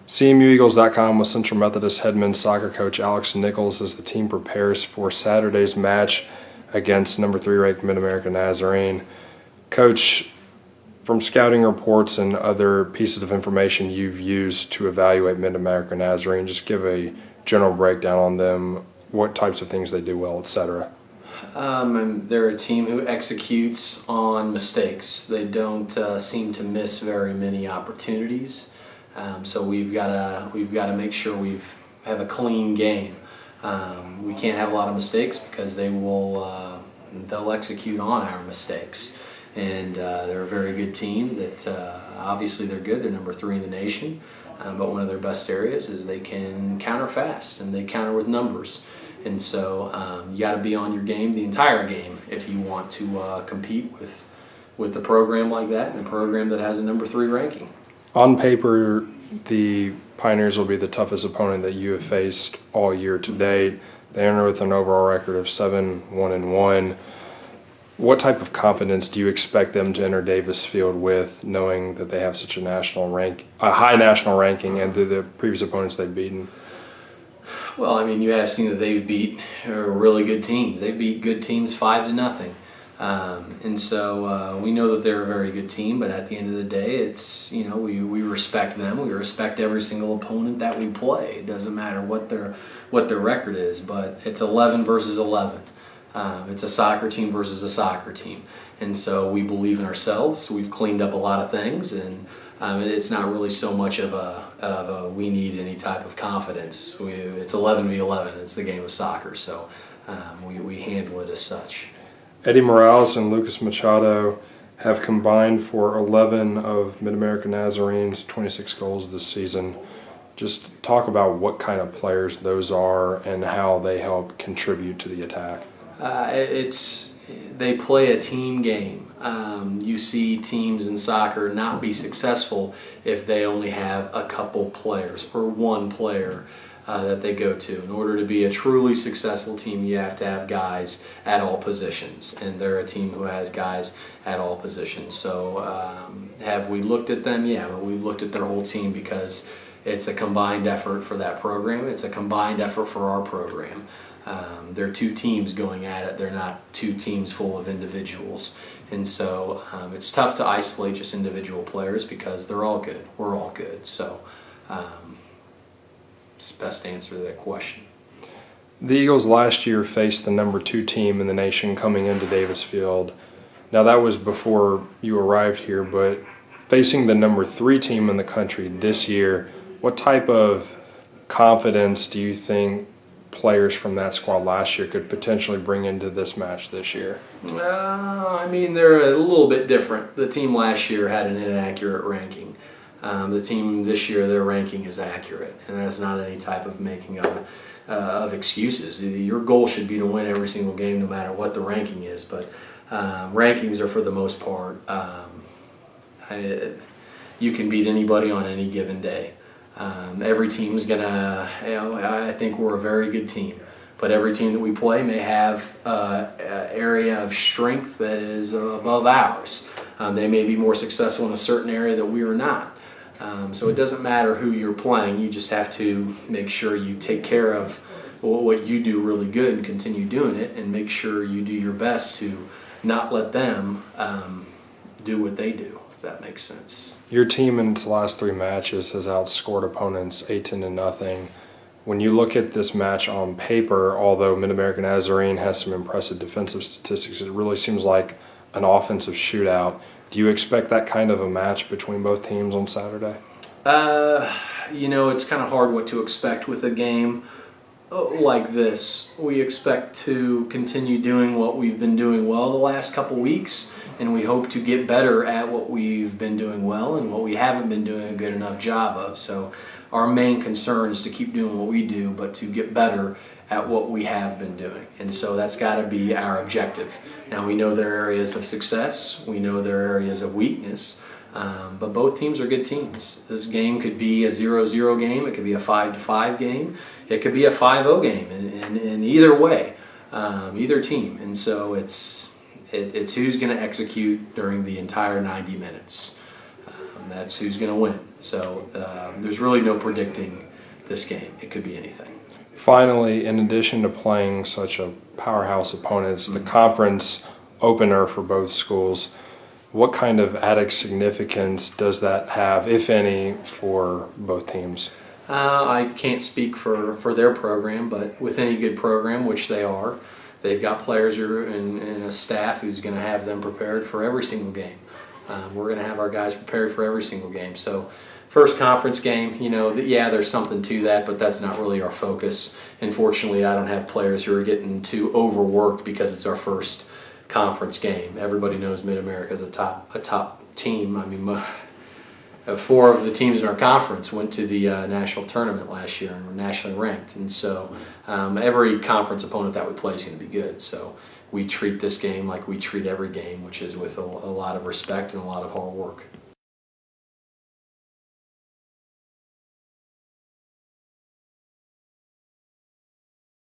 CMUEagles.com with Central Methodist head men's soccer coach Alex Nichols as the team prepares for Saturday's match against number 3 ranked MidAmerica Nazarene. Coach, from scouting reports and other pieces of information you've used to evaluate MidAmerica Nazarene, just give a general breakdown on them, what types of things they do well, etc. And they're a team who executes on mistakes. They don't seem to miss very many opportunities. So we've got to make sure we have a clean game. We can't have a lot of mistakes because they'll execute on our mistakes. And they're a very good team. That obviously they're good. They're number 3 in the nation. But one of their best areas is they can counter fast and they counter with numbers. And so you got to be on your game the entire game if you want to compete with a program like that and a program that has a number 3 ranking. On paper, the Pioneers will be the toughest opponent that you have faced all year to date. They enter with an overall record of 7-1-1. What type of confidence do you expect them to enter Davis Field with, knowing that they have such a high national ranking, and the previous opponents they've beaten? Well, I mean, you have seen that they've beat really good teams. They've beat good teams 5-0. And so we know that they're a very good team, but at the end of the day, it's, we respect them. We respect every single opponent that we play. It doesn't matter what their record is, but it's 11 versus 11. It's a soccer team versus a soccer team. And so we believe in ourselves. We've cleaned up a lot of things, and it's not really so much of a we need any type of confidence. It's 11v11. It's the game of soccer, so we handle it as such. Eddie Morales and Lucas Machado have combined for 11 of MidAmerica Nazarene's 26 goals this season. Just talk about what kind of players those are and how they help contribute to the attack. They play a team game. You see teams in soccer not be successful if they only have a couple players or one player that they go to. In order to be a truly successful team, you have to have guys at all positions, and they're a team who has guys at all positions. So have we looked at them? Yeah, but we've looked at their whole team because it's a combined effort for that program. It's a combined effort for our program. They're 2 teams going at it. They're not 2 teams full of individuals. And so it's tough to isolate just individual players because they're all good. We're all good. So it's the best answer to that question. The Eagles last year faced the number 2 team in the nation coming into Davis Field. Now that was before you arrived here, but facing the number 3 team in the country this year, what type of confidence do you think players from that squad last year could potentially bring into this match this year? I mean, they're a little bit different. The team last year had an inaccurate ranking. The team this year, their ranking is accurate, and that's not any type of making of excuses. Your goal should be to win every single game no matter what the ranking is, but rankings are for the most part, you can beat anybody on any given day. Every team's gonna, I think we're a very good team, but every team that we play may have an area of strength that is above ours. They may be more successful in a certain area that we are not. So it doesn't matter who you're playing, you just have to make sure you take care of what you do really good and continue doing it, and make sure you do your best to not let them do what they do, if that makes sense. Your team in its last 3 matches has outscored opponents 8-0. When you look at this match on paper, although MidAmerica Nazarene has some impressive defensive statistics, it really seems like an offensive shootout. Do you expect that kind of a match between both teams on Saturday? It's kind of hard what to expect with a game like this. We expect to continue doing what we've been doing well the last couple weeks, and we hope to get better at what we've been doing well and what we haven't been doing a good enough job of. So our main concern is to keep doing what we do, but to get better at what we have been doing. And so that's got to be our objective. Now, we know there are areas of success, we know there are areas of weakness, but both teams are good teams. This game could be a 0-0 game, it could be a 5-5 game, it could be a 5-0 game, in either way, either team. And so it's who's going to execute during the entire 90 minutes. and that's who's going to win. So there's really no predicting this game. It could be anything. Finally, in addition to playing such a powerhouse opponents, the conference opener for both schools, what kind of added significance does that have, if any, for both teams? I can't speak for their program, but with any good program, which they are, they've got players and a staff who's going to have them prepared for every single game. We're going to have our guys prepared for every single game. So first conference game, yeah, there's something to that, but that's not really our focus. Unfortunately, I don't have players who are getting too overworked because it's our first conference game. Everybody knows MidAmerica is a top team. I mean, 4 of the teams in our conference went to the national tournament last year and were nationally ranked. And so every conference opponent that we play is going to be good. So we treat this game like we treat every game, which is with a lot of respect and a lot of hard work.